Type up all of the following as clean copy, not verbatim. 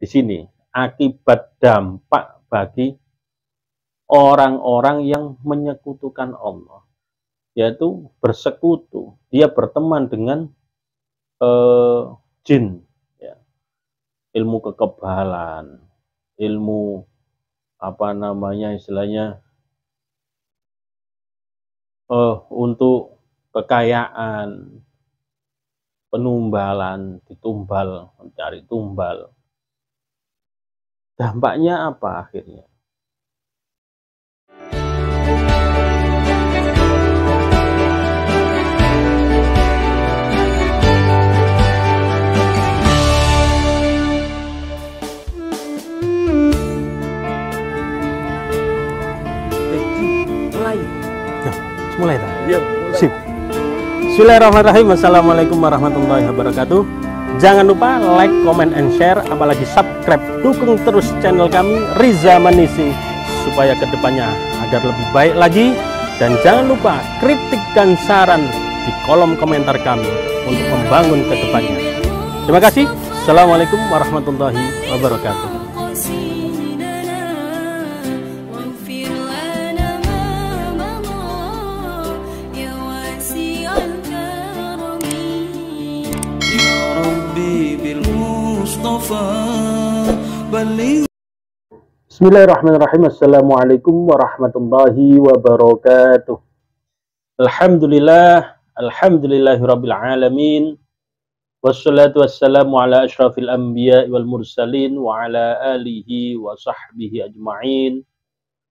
di sini akibat dampak bagi orang-orang yang menyekutukan Allah, yaitu bersekutu, dia berteman dengan jin, ya. Ilmu kekebalan, ilmu apa namanya istilahnya untuk kekayaan, penumbalan, ditumbal, mencari tumbal. Dampaknya apa akhirnya? Mulai tak? Ya, sip. Bismillahirrahmanirrahim. Assalamualaikum warahmatullahi wabarakatuh. Jangan lupa like, comment, and share, apalagi subscribe. Dukung terus channel kami Riza Manisi supaya kedepannya agar lebih baik lagi. Dan jangan lupa kritik dan saran di kolom komentar kami untuk membangun kedepannya. Terima kasih. Assalamualaikum warahmatullahi wabarakatuh. Bismillahirrahmanirrahim. Assalamualaikum warahmatullahi wabarakatuh. Alhamdulillahirabbil alamin. Wassalatu wassalamu ala asyrafil anbiya wal mursalin wa ala alihi wa sahbihi ajma'in.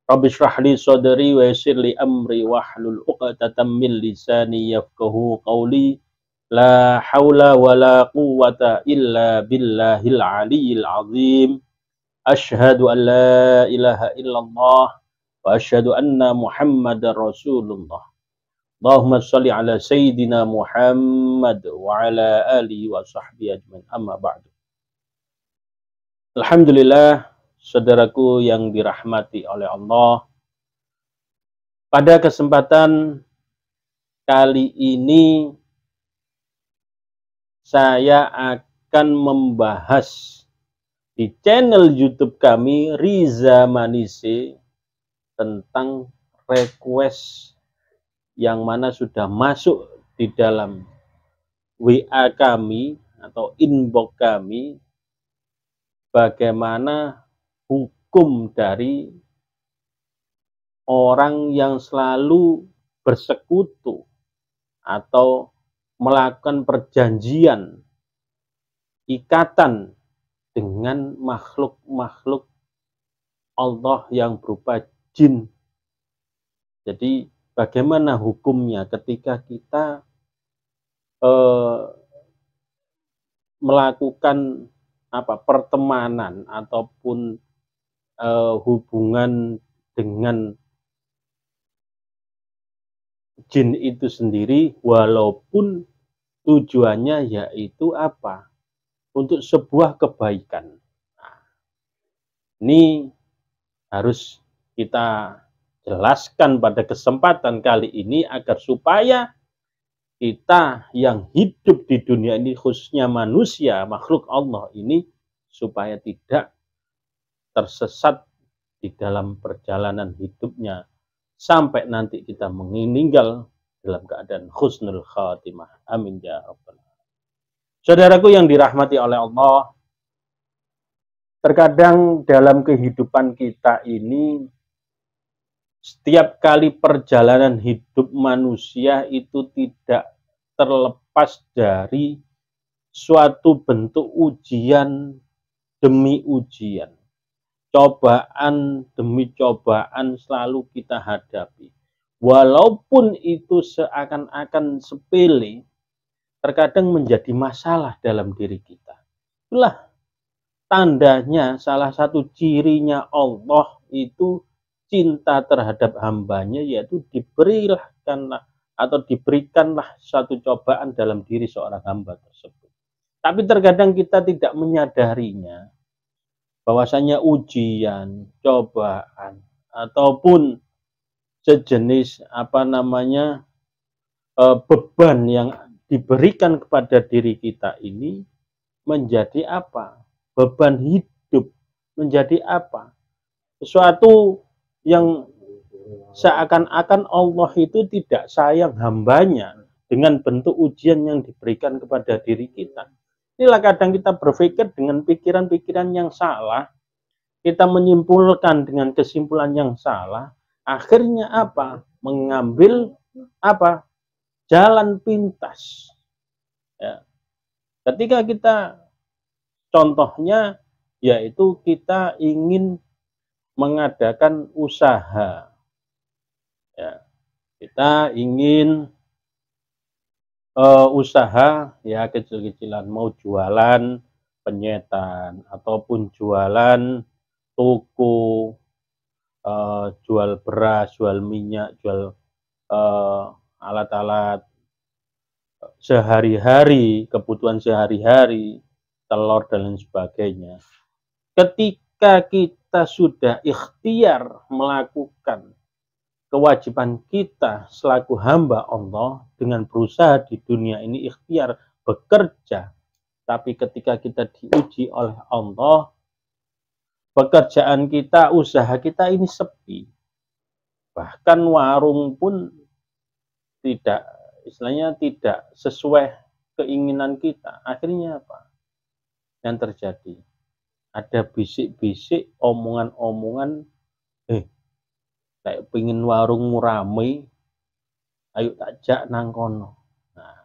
Rabbi shrah li sadri wa yassir li amri wahlul 'uqdatam min lisani yafqahu qawli. La haula wa la quwwata illa billahil aliyyil azim. Asyhadu an la ilaha illallah wa asyhadu anna Muhammadar Rasulullah. Allahumma shalli ala sayyidina Muhammad wa ala alihi wa sahbihi ajmain. Amma ba'du. Alhamdulillah, saudaraku yang dirahmati oleh Allah. Pada kesempatan kali ini saya akan membahas di channel YouTube kami Riza Manisi tentang request yang mana sudah masuk di dalam WA kami atau inbox kami, bagaimana hukum dari orang yang selalu bersekutu atau melakukan perjanjian, ikatan dengan makhluk-makhluk Allah yang berupa jin. Jadi bagaimana hukumnya ketika kita melakukan pertemanan ataupun hubungan dengan jin itu sendiri, walaupun tujuannya yaitu apa? Untuk sebuah kebaikan. Nah, ini harus kita jelaskan pada kesempatan kali ini agar supaya kita yang hidup di dunia ini, khususnya manusia, makhluk Allah ini, supaya tidak tersesat di dalam perjalanan hidupnya sampai nanti kita meninggal dalam keadaan husnul khatimah. Amin ya rabbal alamin. Saudaraku yang dirahmati oleh Allah, terkadang dalam kehidupan kita ini, setiap kali perjalanan hidup manusia itu tidak terlepas dari suatu bentuk ujian demi ujian. Cobaan demi cobaan selalu kita hadapi. Walaupun itu seakan-akan sepele, terkadang menjadi masalah dalam diri kita. Itulah tandanya, salah satu cirinya Allah itu cinta terhadap hambanya, yaitu diberikanlah satu cobaan dalam diri seorang hamba tersebut. Tapi terkadang kita tidak menyadarinya, bahwasanya ujian, cobaan, ataupun sejenis beban yang diberikan kepada diri kita ini menjadi apa? Beban hidup menjadi apa? Sesuatu yang seakan-akan Allah itu tidak sayang hambanya dengan bentuk ujian yang diberikan kepada diri kita. Inilah kadang kita berpikir dengan pikiran-pikiran yang salah, kita menyimpulkan dengan kesimpulan yang salah, akhirnya apa? Mengambil apa? Jalan pintas. Ya. Ketika kita contohnya yaitu kita ingin mengadakan usaha, ya, kita ingin usaha ya kecil-kecilan, mau jualan penyetan ataupun jualan toko, jual beras, jual minyak, jual alat-alat sehari-hari, kebutuhan sehari-hari, telur dan lain sebagainya. Ketika kita sudah ikhtiar melakukan kewajiban kita selaku hamba Allah dengan berusaha di dunia ini ikhtiar bekerja, tapi ketika kita diuji oleh Allah, pekerjaan kita, usaha kita ini sepi. Bahkan warung pun tidak, istilahnya tidak sesuai keinginan kita. Akhirnya apa yang terjadi? Ada bisik-bisik, omongan-omongan, kayak pengen warungmu rame, ayo takjak nang kono. Nah,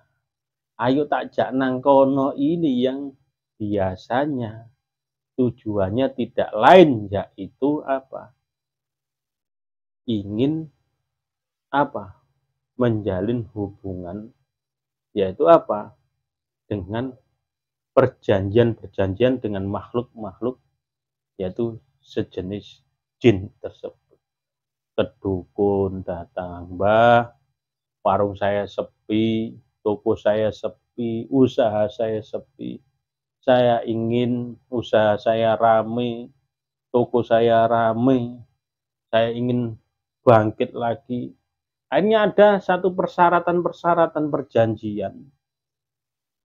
ayo takjak nang kono ini yang biasanya tujuannya tidak lain yaitu apa? Ingin apa? Menjalin hubungan, yaitu apa? Dengan perjanjian-perjanjian dengan makhluk-makhluk, yaitu sejenis jin tersebut. Kedukun datang, Mbah, warung saya sepi, toko saya sepi, usaha saya sepi. Saya ingin usaha saya rame, toko saya rame, saya ingin bangkit lagi. Akhirnya ada satu persyaratan-persyaratan perjanjian.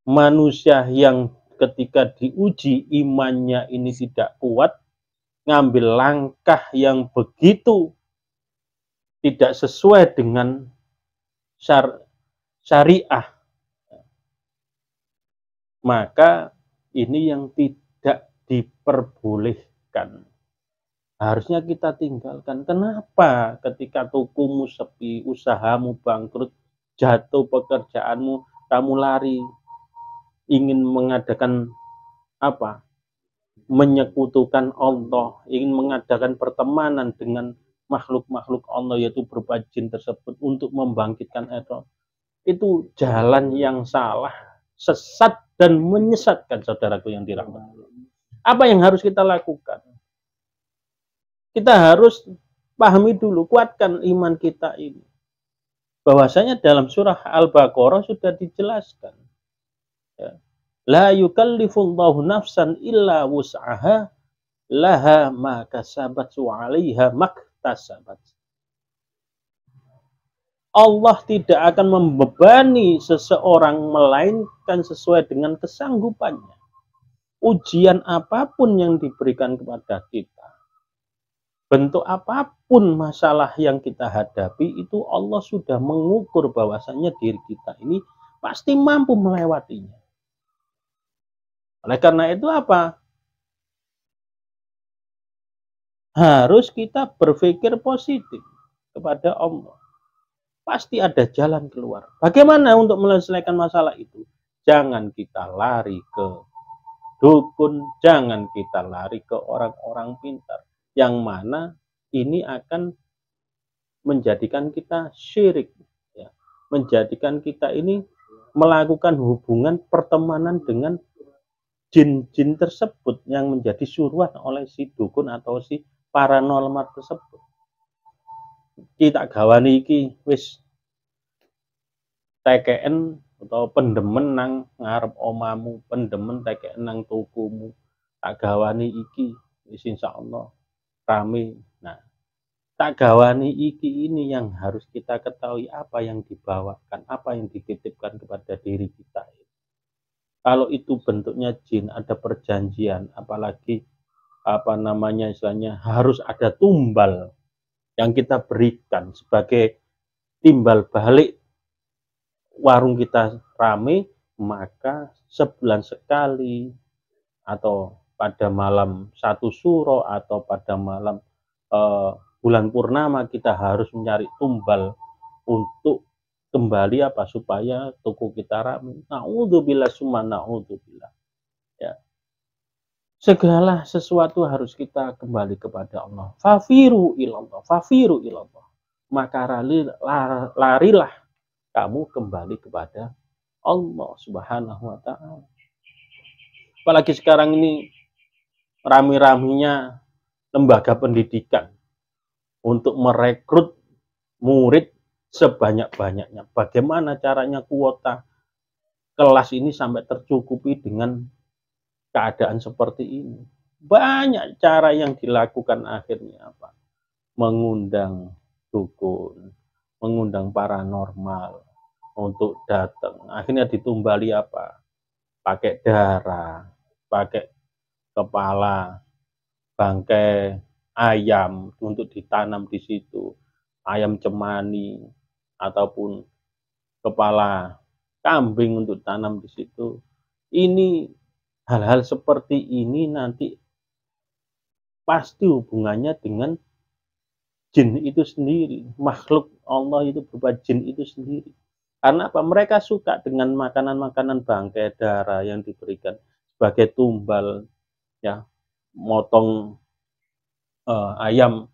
Manusia yang ketika diuji imannya ini tidak kuat, ngambil langkah yang begitu tidak sesuai dengan syariah, maka ini yang tidak diperbolehkan. Harusnya kita tinggalkan. Kenapa? Ketika tokomu sepi, usahamu bangkrut, jatuh pekerjaanmu, kamu lari, ingin mengadakan apa? Menyekutukan Allah, ingin mengadakan pertemanan dengan makhluk-makhluk Allah, yaitu berupa jin tersebut untuk membangkitkan itu. Itu jalan yang salah, sesat dan menyesatkan, saudaraku yang dirahmati. Apa yang harus kita lakukan? Kita harus pahami dulu, kuatkan iman kita ini. Bahwasanya dalam surah Al-Baqarah sudah dijelaskan. Ya. La yukallifullahu nafsan illa wus'aha laha ma kasabat wa 'alaiha maktasabat. Allah tidak akan membebani seseorang melainkan sesuai dengan kesanggupannya. Ujian apapun yang diberikan kepada kita, bentuk apapun masalah yang kita hadapi, itu Allah sudah mengukur bahwasannya diri kita ini pasti mampu melewatinya. Oleh karena itu apa? Harus kita berpikir positif kepada Allah. Pasti ada jalan keluar. Bagaimana untuk menyelesaikan masalah itu? Jangan kita lari ke dukun, jangan kita lari ke orang-orang pintar. Yang mana ini akan menjadikan kita syirik, ya. Menjadikan kita ini melakukan hubungan pertemanan dengan jin-jin tersebut yang menjadi suruhan oleh si dukun atau si paranormal tersebut. Kita gawani iki wis TKN atau pendemen nang ngarep omamu, pendemen TKN nang tokomu, tak gawani iki wis insyaallah rame. Nah, tak gawani iki ini yang harus kita ketahui, apa yang dibawakan, apa yang dititipkan kepada diri kita. Kalau itu bentuknya jin, ada perjanjian, apalagi apa namanya istilahnya, harus ada tumbal yang kita berikan sebagai timbal balik warung kita rame, maka sebulan sekali atau pada malam satu suro atau pada malam bulan purnama kita harus mencari tumbal untuk kembali apa supaya toko kita rame. Naudzubillah summa naudzubillah. Ya. Segala sesuatu harus kita kembali kepada Allah. Fafiru ilallah, fafiru ilallah. Maka larilah kamu kembali kepada Allah Subhanahu wa taala. Apalagi sekarang ini rame-ramenya lembaga pendidikan untuk merekrut murid sebanyak-banyaknya. Bagaimana caranya kuota kelas ini sampai tercukupi dengan keadaan seperti ini? Banyak cara yang dilakukan, akhirnya apa? Mengundang dukun, mengundang paranormal untuk datang. Akhirnya ditumbali apa? Pakai darah, pakai kepala bangkai ayam untuk ditanam di situ, ayam cemani ataupun kepala kambing untuk tanam di situ. Ini hal-hal seperti ini nanti pasti hubungannya dengan jin itu sendiri, makhluk Allah itu berupa jin itu sendiri. Karena apa? Mereka suka dengan makanan-makanan bangkai darah yang diberikan sebagai tumbal, ya, motong ayam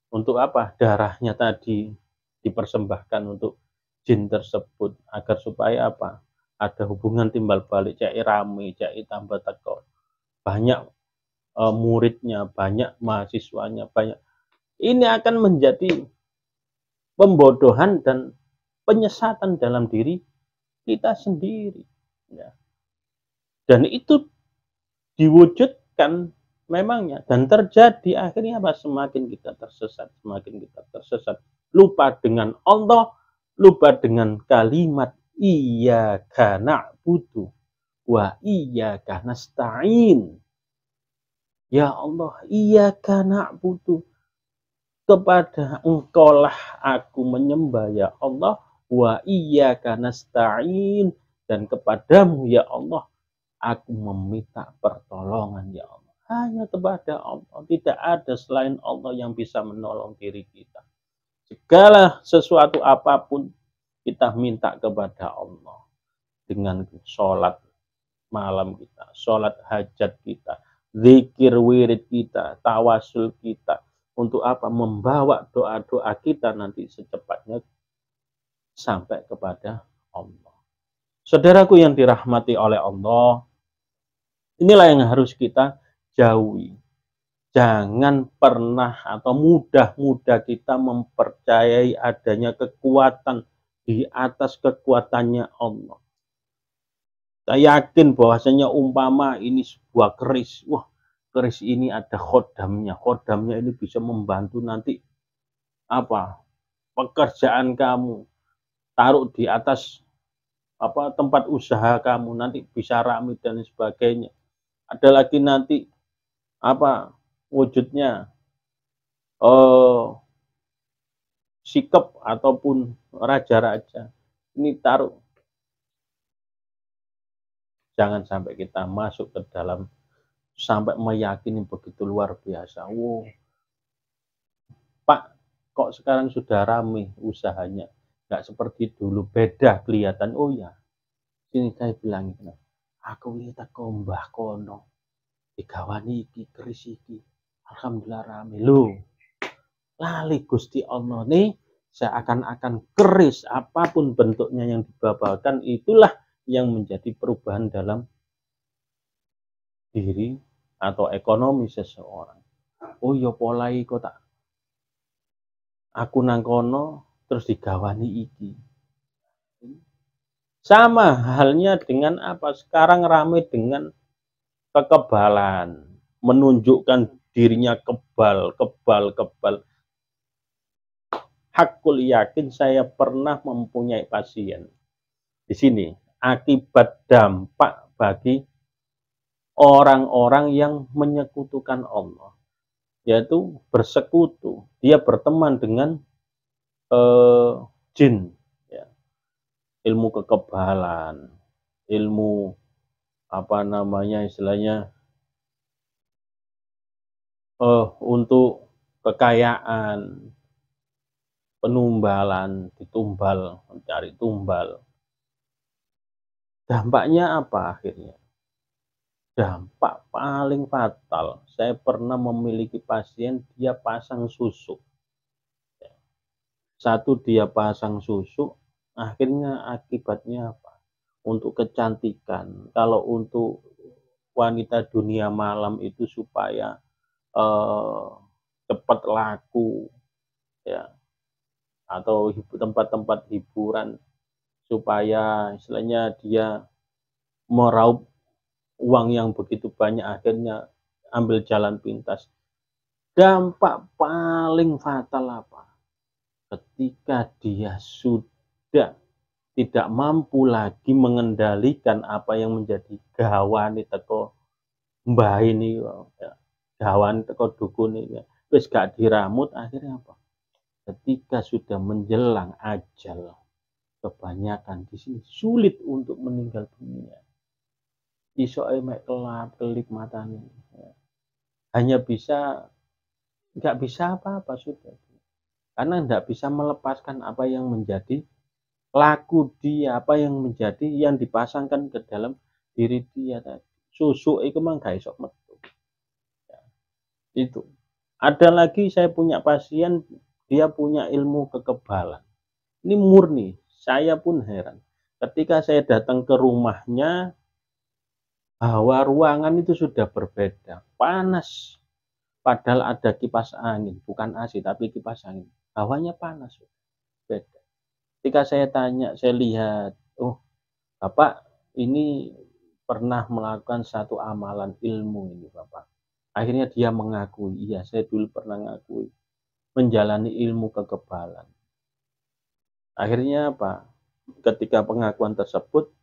untuk apa? Darahnya tadi dipersembahkan untuk jin tersebut agar supaya apa? Ada hubungan timbal balik, cek rame, cek tambah teko. Banyak muridnya, banyak mahasiswanya, banyak. Ini akan menjadi pembodohan dan penyesatan dalam diri kita sendiri. Ya. Dan itu diwujudkan memangnya dan terjadi akhirnya apa? Semakin kita tersesat, semakin kita tersesat, lupa dengan Allah, lupa dengan kalimat iyyaka na'budu wa iyyaka nasta'in. Ya Allah, iyyaka na'budu, kepada Engkaulah aku menyembah ya Allah, wa iyyaka nasta'in, dan kepadamu ya Allah aku meminta pertolongan ya Allah. Hanya kepada Allah, tidak ada selain Allah yang bisa menolong diri kita. Segala sesuatu apapun kita minta kepada Allah dengan sholat malam kita, sholat hajat kita, zikir wirid kita, tawasul kita, untuk apa? Membawa doa-doa kita nanti secepatnya sampai kepada Allah. Saudaraku yang dirahmati oleh Allah, inilah yang harus kita jauhi. Jangan pernah atau mudah-mudah kita mempercayai adanya kekuatan di atas kekuatannya Allah. Saya yakin bahwasanya umpama ini sebuah keris, wah, keris ini ada khodamnya, khodamnya ini bisa membantu nanti apa? Pekerjaan kamu, taruh di atas apa tempat usaha kamu, nanti bisa ramai dan sebagainya. Ada lagi nanti apa wujudnya sikap ataupun raja-raja, ini taruh. Jangan sampai kita masuk ke dalam sampai meyakini begitu luar biasa. Wow, Pak, kok sekarang sudah ramai usahanya, nggak seperti dulu, beda kelihatan. Oh ya, sini saya bilang, aku lihat mbah kono digawani iki keris iki, alhamdulillah rame. Loh, lali Gusti Allah nih, seakan-akan keris apapun bentuknya yang dibabalkan itulah yang menjadi perubahan dalam diri atau ekonomi seseorang. Oh ya, polai kok tak aku nang kono terus digawani iki. Sama halnya dengan apa? Sekarang ramai dengan kekebalan, menunjukkan dirinya kebal. Hakul yakin saya pernah mempunyai pasien di sini. Akibat dampak bagi orang-orang yang menyekutukan Allah, yaitu bersekutu, dia berteman dengan jin, ya. Ilmu kekebalan, ilmu apa namanya istilahnya untuk kekayaan, penumbalan, ditumbal, mencari tumbal. Dampaknya apa akhirnya? Dampak paling fatal, saya pernah memiliki pasien dia pasang susuk. Satu dia pasang susuk, akhirnya akibatnya apa? Untuk kecantikan, kalau untuk wanita dunia malam itu supaya cepat laku, ya, atau tempat-tempat hiburan supaya istilahnya dia meraup uang yang begitu banyak, akhirnya ambil jalan pintas. Dampak paling fatal apa? Ketika dia sudah tidak mampu lagi mengendalikan apa yang menjadi gawani teko mbah ini, ya, gawani teko dukun ini, wis gak diramut, akhirnya apa? Ketika sudah menjelang ajal, kebanyakan di sini sulit untuk meninggal dunia. Isoke mek kelap-kelip matanya, ya. Hanya bisa, nggak bisa apa-apa sudah. Karena nggak bisa melepaskan apa yang menjadi laku dia, apa yang menjadi yang dipasangkan ke dalam diri dia tadi. Susuk itu mah gak iso metu. Ya, itu. Ada lagi saya punya pasien, dia punya ilmu kekebalan. Ini murni, saya pun heran. Ketika saya datang ke rumahnya, bahwa ruangan itu sudah berbeda, panas. Padahal ada kipas angin, bukan AC tapi kipas angin. Hawanya panas, beda. Ketika saya tanya, saya lihat, oh Bapak ini pernah melakukan satu amalan ilmu ini Bapak. Akhirnya dia mengakui, iya saya dulu pernah mengakui, menjalani ilmu kekebalan. Akhirnya apa? Ketika pengakuan tersebut,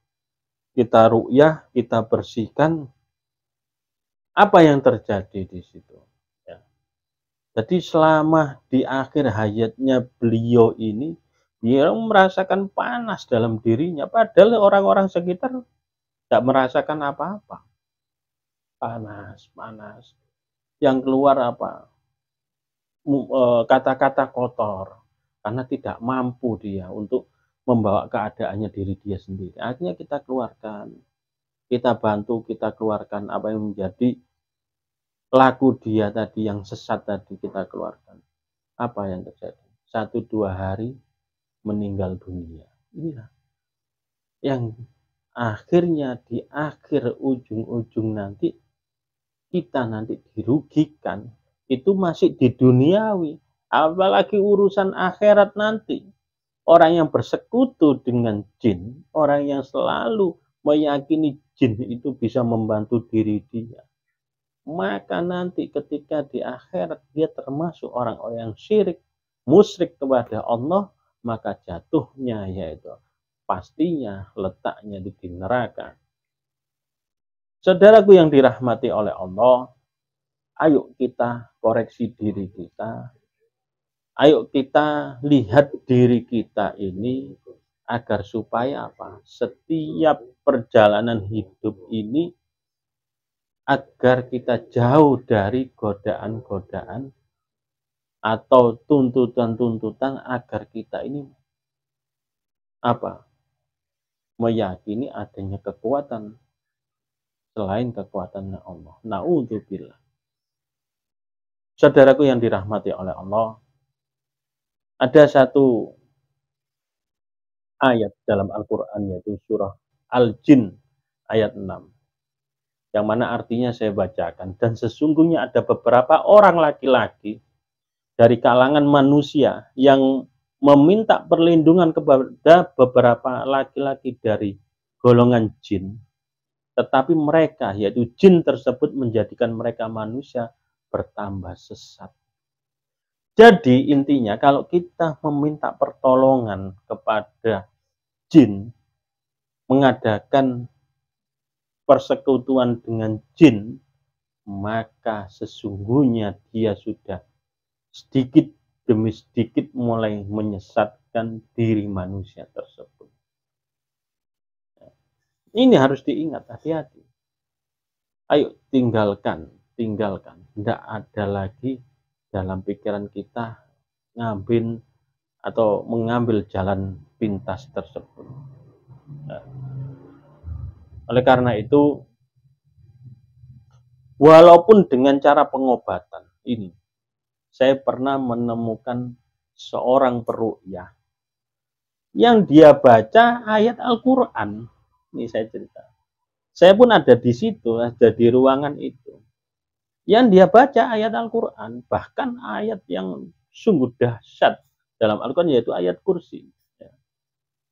kita ruqyah, kita bersihkan, apa yang terjadi di situ? Ya. Jadi selama di akhir hayatnya beliau ini, dia merasakan panas dalam dirinya, padahal orang-orang sekitar tidak merasakan apa-apa. Panas, panas. Yang keluar apa? Kata-kata kotor, karena tidak mampu dia untuk membawa keadaannya diri dia sendiri. Akhirnya kita keluarkan, kita bantu, kita keluarkan apa yang menjadi laku dia tadi, yang sesat tadi kita keluarkan. Apa yang terjadi? 1-2 hari meninggal dunia. Inilah yang akhirnya di akhir ujung-ujung nanti kita nanti dirugikan. Itu masih di duniawi, apalagi urusan akhirat nanti. Orang yang bersekutu dengan jin, orang yang selalu meyakini jin itu bisa membantu diri dia, maka nanti ketika di akhirat dia termasuk orang-orang yang syirik, musyrik kepada Allah, maka jatuhnya yaitu pastinya letaknya di neraka. Saudaraku yang dirahmati oleh Allah, ayo kita koreksi diri kita, ayo kita lihat diri kita ini agar supaya apa? Setiap perjalanan hidup ini agar kita jauh dari godaan-godaan atau tuntutan-tuntutan, agar kita ini apa? Meyakini adanya kekuatan selain kekuatan Allah. Na'udzubillah. Saudaraku yang dirahmati oleh Allah, ada satu ayat dalam Al-Quran, yaitu surah Al-Jin ayat 6, yang mana artinya saya bacakan. Dan sesungguhnya ada beberapa orang laki-laki dari kalangan manusia yang meminta perlindungan kepada beberapa laki-laki dari golongan jin, tetapi mereka, yaitu jin tersebut, menjadikan mereka manusia bertambah sesat. Jadi intinya kalau kita meminta pertolongan kepada jin, mengadakan persekutuan dengan jin, maka sesungguhnya dia sudah sedikit demi sedikit mulai menyesatkan diri manusia tersebut. Ini harus diingat, hati-hati. Ayo tinggalkan. Tidak ada lagi dalam pikiran kita mengambil jalan pintas tersebut. Nah, oleh karena itu, walaupun dengan cara pengobatan ini, saya pernah menemukan seorang peruqyah yang dia baca ayat Al-Quran. Ini saya cerita. Saya pun ada di situ, ada di ruangan itu. Yang dia baca ayat Al-Quran, bahkan ayat yang sungguh dahsyat dalam Al-Quran, yaitu ayat kursi.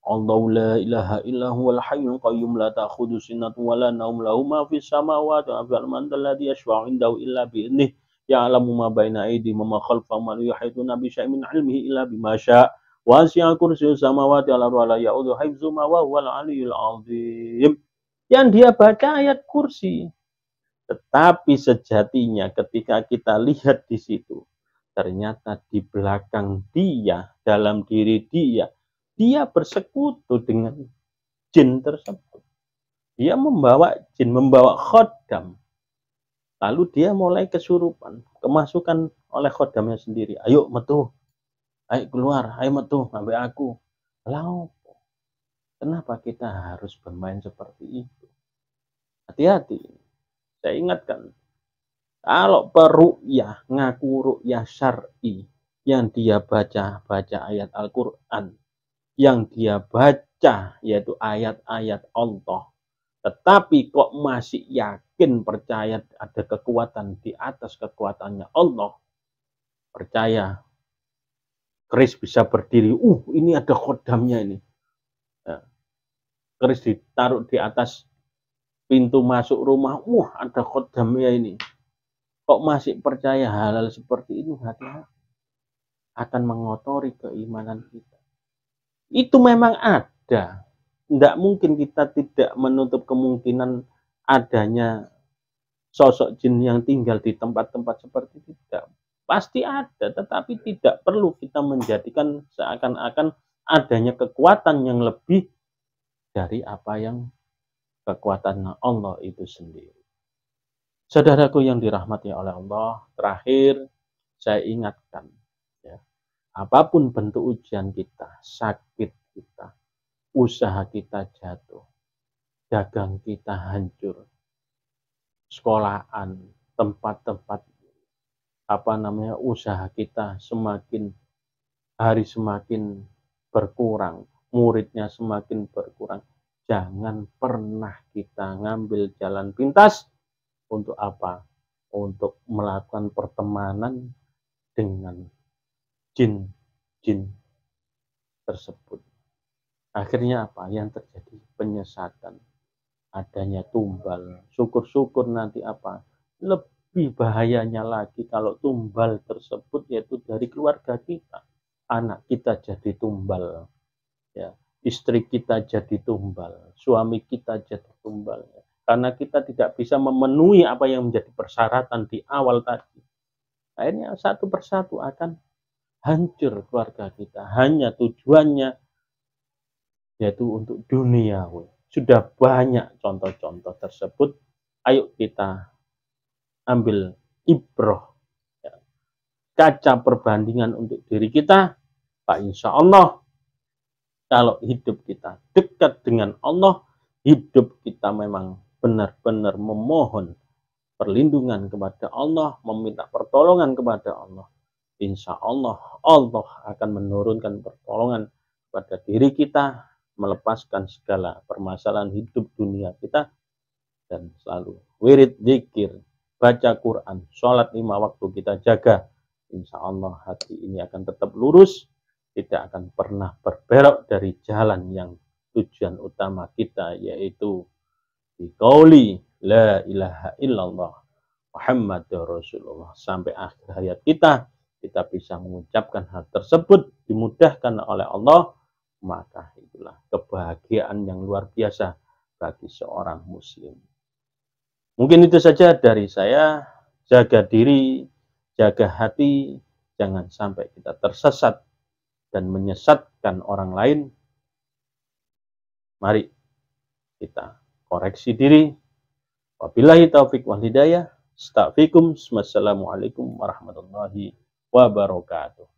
Allahu la ilaha illa huwal hayyul qayyum la ta'khudhuhu sinatun wa la nawm lahu ma fis samawati wa fil ardi alladzi yashfa'u indahu illa bi idhnihi ya'lamu ma baina aydihim wa ma khalfahum wa la yuhituna bi syai'in min 'ilmihi illa bima syaa' wasi'a kursiyyuhu samawati wal ardi wa la ya'uduhu hifdzuhuma wa huwal 'aliyyul 'azim. Yang dia baca ayat kursi. Tetapi sejatinya ketika kita lihat di situ, ternyata di belakang dia, dalam diri dia bersekutu dengan jin tersebut. Dia membawa jin, membawa khodam. Lalu dia mulai kesurupan, kemasukan oleh khodamnya sendiri. Ayo metu, ayo keluar, ayo metu, sampai aku. Lalu, kenapa kita harus bermain seperti itu? Hati-hati. Saya ingatkan, kalau peruqyah ngaku ruqyah syar'i, yang dia baca ayat Al-Quran, yang dia baca yaitu ayat-ayat Allah, tetapi kok masih yakin percaya ada kekuatan di atas kekuatannya Allah, percaya keris bisa berdiri, ini ada khodamnya ini, keris ditaruh di atas pintu masuk rumah, ada khodamnya ini. Kok masih percaya hal-hal seperti ini, hati-hati, akan mengotori keimanan kita. Itu memang ada. Tidak mungkin kita tidak menutup kemungkinan adanya sosok jin yang tinggal di tempat-tempat seperti itu. Pasti ada, tetapi tidak perlu kita menjadikan seakan-akan adanya kekuatan yang lebih dari apa yang kekuatan Allah itu sendiri. Saudaraku yang dirahmati oleh Allah, terakhir saya ingatkan, ya, apapun bentuk ujian kita, sakit kita, usaha kita jatuh, dagang kita hancur, sekolahan, tempat-tempat usaha kita semakin hari semakin berkurang, muridnya semakin berkurang. Jangan pernah kita ngambil jalan pintas. Untuk apa? Untuk melakukan pertemanan dengan jin tersebut. Akhirnya apa? Yang terjadi penyesatan, adanya tumbal. Syukur-syukur nanti apa? Lebih bahayanya lagi kalau tumbal tersebut yaitu dari keluarga kita. Anak kita jadi tumbal, ya. Istri kita jadi tumbal, suami kita jadi tumbal, ya. Karena kita tidak bisa memenuhi apa yang menjadi persyaratan di awal tadi. Akhirnya satu persatu akan hancur keluarga kita. Hanya tujuannya yaitu untuk dunia. Sudah banyak contoh-contoh tersebut. Ayo kita ambil ibroh, ya, kaca perbandingan untuk diri kita. Pak, insya Allah kalau hidup kita dekat dengan Allah, hidup kita memang benar-benar memohon perlindungan kepada Allah, meminta pertolongan kepada Allah. Insya Allah, Allah akan menurunkan pertolongan pada diri kita, melepaskan segala permasalahan hidup dunia kita, dan selalu wirid, zikir, baca Quran, sholat 5 waktu kita jaga. Insya Allah hati ini akan tetap lurus, tidak akan pernah berbelok dari jalan yang tujuan utama kita, yaitu biqauli la ilaha illallah Muhammadur Rasulullah. Sampai akhir hayat kita bisa mengucapkan hal tersebut, dimudahkan oleh Allah, maka itulah kebahagiaan yang luar biasa bagi seorang muslim. Mungkin itu saja dari saya. Jaga diri, jaga hati, jangan sampai kita tersesat dan menyesatkan orang lain. Mari kita koreksi diri. Wabillahi taufik wal hidayah. Astaghfirukum. Wassalamualaikum warahmatullahi wabarakatuh.